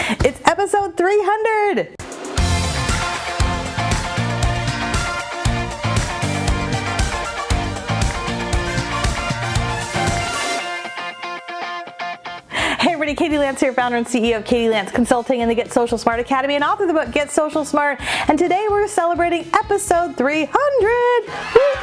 It's episode 300. Hey everybody, Katie Lance here, founder and CEO of Katie Lance Consulting and the Get Social Smart Academy and author of the book Get Social Smart. And today we're celebrating episode 300. Woo,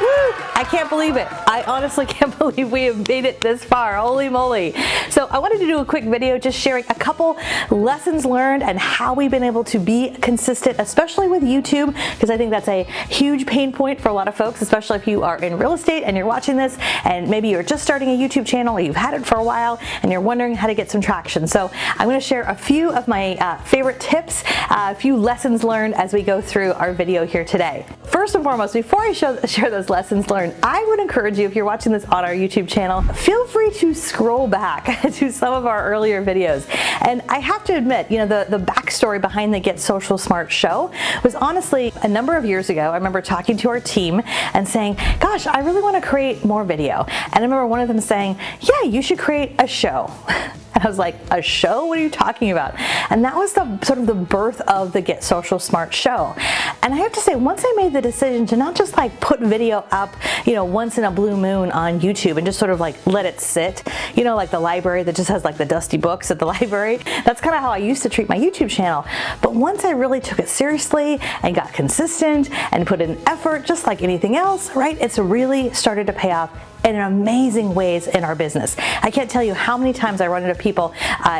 woo. I can't believe it. I honestly can't believe we have made it this far. Holy moly. So I wanted to do a quick video just sharing a couple lessons learned and how we've been able to be consistent, especially with YouTube, because I think that's a huge pain point for a lot of folks, especially if you are in real estate and you're watching this and maybe you're just starting a YouTube channel or you've had it for a while and you're wondering how to get some traction. So I'm going to share a few of my favorite tips, a few lessons learned as we go through our video here today. First and foremost, before I share those lessons learned, I would encourage you, if you're watching this on our YouTube channel, feel free to scroll back to some of our earlier videos. And I have to admit, you know, the backstory behind the Get Social Smart show was honestly a number of years ago. I remember talking to our team and saying, gosh, I really want to create more video. And I remember one of them saying, yeah, you should create a show. And I was like, a show? What are you talking about? And that was the sort of the birth of the Get Social Smart show. And I have to say, once I made the decision to not just like put video up, you know, once in a blue moon on YouTube and just sort of like let it sit, you know, like the library that just has like the dusty books at the library. That's kind of how I used to treat my YouTube channel. But once I really took it seriously and got consistent and put in effort, just like anything else, right? It's really started to pay off in amazing ways in our business. I can't tell you how many times I run into people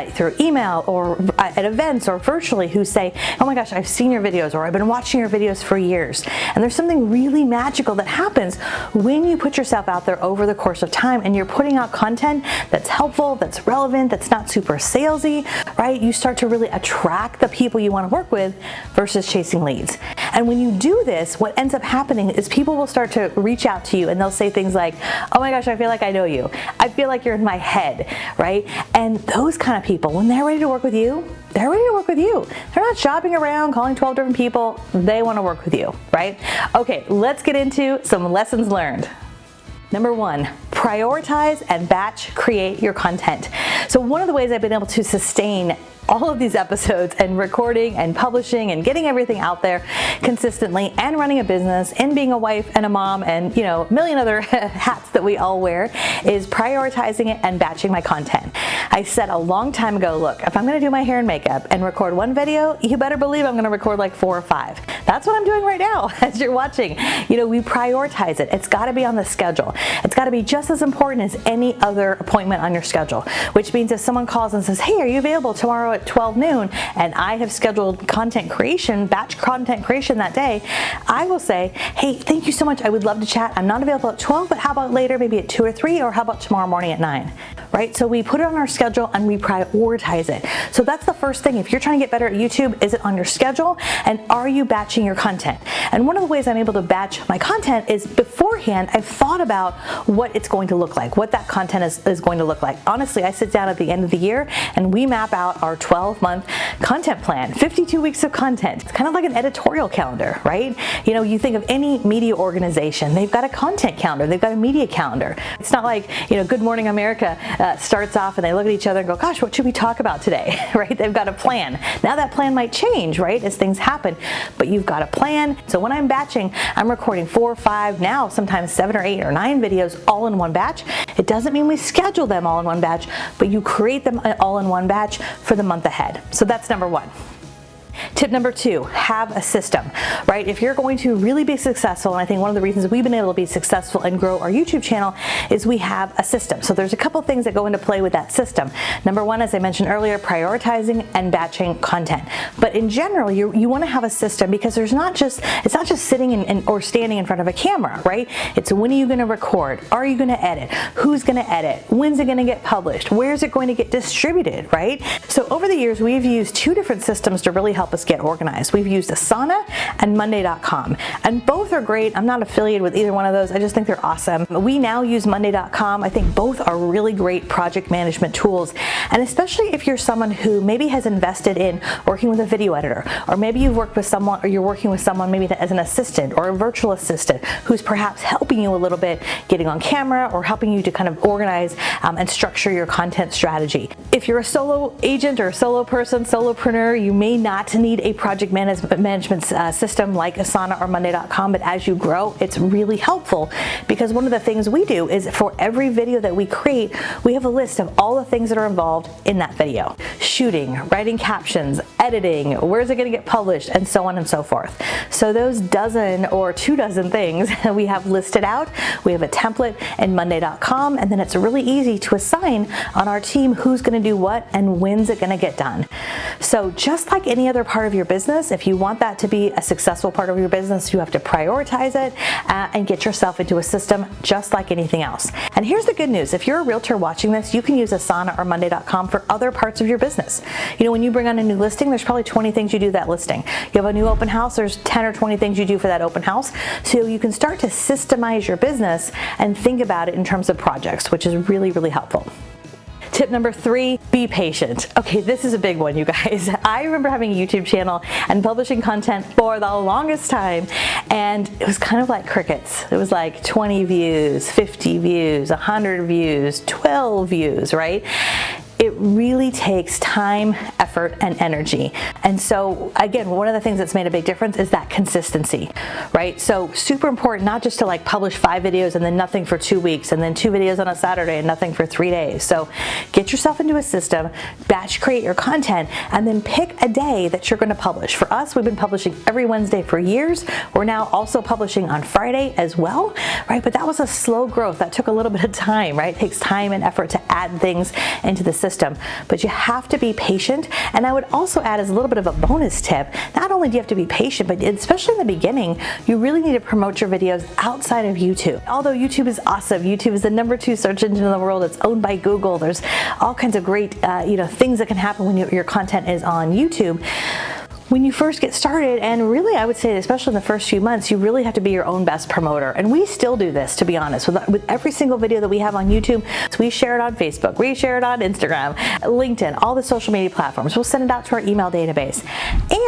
through email or at events or virtually who say, oh my gosh, I've seen your videos or I've been watching your videos for years. And there's something really magical that happens when you put yourself out there over the course of time and you're putting out content that's helpful, that's relevant, that's not super salesy, right? You start to really attract the people you want to work with versus chasing leads. And when you do this, what ends up happening is people will start to reach out to you and they'll say things like, oh my gosh, I feel like I know you. I feel like you're in my head, right? And those kind of people, when they're ready to work with you, they're ready to work with you. They're not shopping around, calling 12 different people. They want to work with you, right? Okay, let's get into some lessons learned. Number one, prioritize and batch create your content. So one of the ways I've been able to sustain all of these episodes and recording and publishing and getting everything out there consistently and running a business and being a wife and a mom and, you know, a million other hats that we all wear is prioritizing it and batching my content. I said a long time ago, look, if I'm going to do my hair and makeup and record one video, you better believe I'm going to record like 4 or 5. That's what I'm doing right now as you're watching. You know, we prioritize it. It's got to be on the schedule. It's got to be just as important as any other appointment on your schedule, which means if someone calls and says, hey, are you available tomorrow at 12 noon, and I have scheduled content creation, batch content creation that day, I will say, hey, thank you so much. I would love to chat. I'm not available at 12, but how about later, maybe at 2 or 3, or how about tomorrow morning at 9, right? So we put it on our schedule and we prioritize it. So that's the first thing. If you're trying to get better at YouTube, is it on your schedule? And are you batching your content? And one of the ways I'm able to batch my content is beforehand, I've thought about what it's going to look like, what that content is going to look like. Honestly, I sit down at the end of the year and we map out our 12-month content plan, 52 weeks of content. It's kind of like an editorial calendar, right? You know, you think of any media organization, they've got a content calendar, they've got a media calendar. It's not like, you know, Good Morning America starts off and they look at each other and go, gosh, what should we talk about today, right? They've got a plan. Now that plan might change, right, as things happen, but you've got a plan. So when I'm batching, I'm recording 4 or 5, now sometimes 7 or 8 or 9 videos all in one batch. It doesn't mean we schedule them all in one batch, but you create them all in one batch for the month ahead. So that's number one. Tip number 2, have a system, right? If you're going to really be successful, and I think one of the reasons we've been able to be successful and grow our YouTube channel is we have a system. So there's a couple things that go into play with that system. Number one, as I mentioned earlier, prioritizing and batching content. But in general, you want to have a system because it's not just sitting or standing in front of a camera, right? It's when are you going to record? Are you going to edit? Who's going to edit? When's it going to get published? Where's it going to get distributed, right? So over the years, we've used 2 different systems to really help us get organized. We've used Asana and Monday.com, and both are great. I'm not affiliated with either one of those. I just think they're awesome. We now use Monday.com. I think both are really great project management tools, and especially if you're someone who maybe has invested in working with a video editor, or maybe you've worked with someone, or you're working with someone maybe as an assistant or a virtual assistant who's perhaps helping you a little bit getting on camera or helping you to kind of organize and structure your content strategy. If you're a solo agent or a solo person, solopreneur, you may not need a project management system like Asana or Monday.com, but as you grow, it's really helpful, because one of the things we do is for every video that we create, we have a list of all the things that are involved in that video. Shooting, writing captions, editing, where's it going to get published, and so on and so forth. So those dozen or 24 things we have listed out, we have a template in Monday.com, and then it's really easy to assign on our team who's going to do what and when's it going to get done. So just like any other part of your business, if you want that to be a successful part of your business, you have to prioritize it and get yourself into a system just like anything else. And here's the good news. If you're a realtor watching this, you can use Asana or Monday.com for other parts of your business. You know, when you bring on a new listing, there's probably 20 things you do that listing. You have a new open house, there's 10 or 20 things you do for that open house. So you can start to systemize your business and think about it in terms of projects, which is really, really helpful. Tip number 3, be patient. Okay, this is a big one, you guys. I remember having a YouTube channel and publishing content for the longest time, and it was kind of like crickets. It was like 20 views, 50 views, 100 views, 12 views, right? It really takes time, effort, and energy. And so again, one of the things that's made a big difference is that consistency, right? So super important, not just to like publish 5 videos and then nothing for 2 weeks, and then 2 videos on a Saturday and nothing for 3 days. So get yourself into a system, batch create your content, and then pick a day that you're gonna publish. For us, we've been publishing every Wednesday for years. We're now also publishing on Friday as well, right? But that was a slow growth. That took a little bit of time, right? It takes time and effort to add things into the system. But you have to be patient. And I would also add, as a little bit of a bonus tip, not only do you have to be patient, but especially in the beginning, you really need to promote your videos outside of YouTube. Although YouTube is awesome, YouTube is the #2 search engine in the world. It's owned by Google. There's all kinds of great things that can happen when your content is on YouTube. When you first get started, and really I would say especially in the first few months, you really have to be your own best promoter. And we still do this, to be honest, with every single video that we have on YouTube. So we share it on Facebook, we share it on Instagram, LinkedIn, all the social media platforms. We'll send it out to our email database.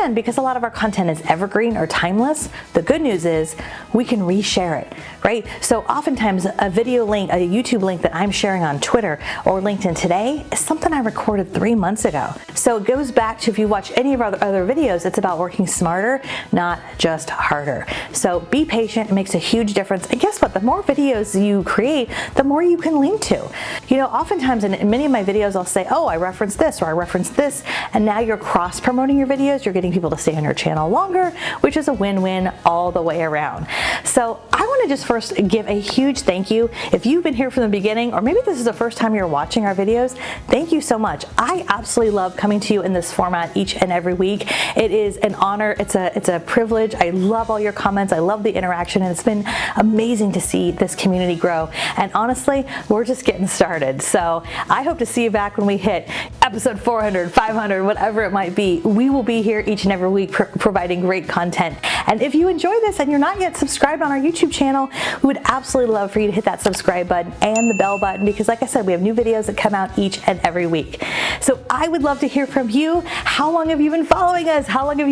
And because a lot of our content is evergreen or timeless, the good news is we can reshare it, right? So oftentimes a video link, a YouTube link that I'm sharing on Twitter or LinkedIn today is something I recorded 3 months ago. So it goes back to, if you watch any of our other videos, it's about working smarter, not just harder. So be patient. It makes a huge difference. And guess what? The more videos you create, the more you can link to. You know, oftentimes in many of my videos, I'll say, oh, I referenced this or I referenced this, and now you're cross-promoting your videos. You're getting people to stay on your channel longer, which is a win-win all the way around. So I want to just first give a huge thank you. If you've been here from the beginning, or maybe this is the first time you're watching our videos, thank you so much. I absolutely love coming to you in this format each and every week. It is an honor. It's a privilege. I love all your comments. I love the interaction, and it's been amazing to see this community grow. And honestly, we're just getting started. So I hope to see you back when we hit episode 400, 500, whatever it might be. We will be here each and every week providing great content. And if you enjoy this and you're not yet subscribed on our YouTube channel, we would absolutely love for you to hit that subscribe button and the bell button, because like I said, we have new videos that come out each and every week. So I would love to hear from you. How long have you been following us? How long have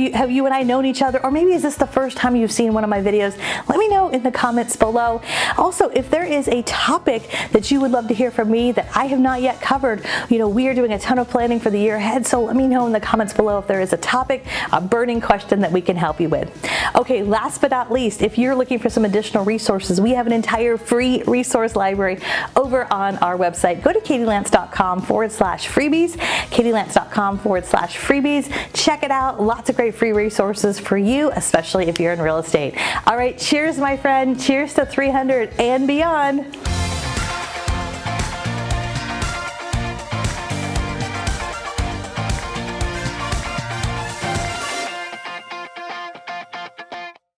you and I known each other? Or maybe is this the first time you've seen one of my videos? Let me know in the comments below. Also, if there is a topic that you would love to hear from me that I have not yet covered, you know, we are doing a ton of planning for the year ahead, so let me know in the comments below if there is a topic, a burning question that we can help you with. Okay, last but not least, if you're looking for some additional resources, we have an entire free resource library over on our website. Go to katielance.com/freebies, katielance.com/freebies. Check it out. Lots of great free resources for you, especially if you're in real estate. All right, cheers, my friend. Cheers to 300 and beyond.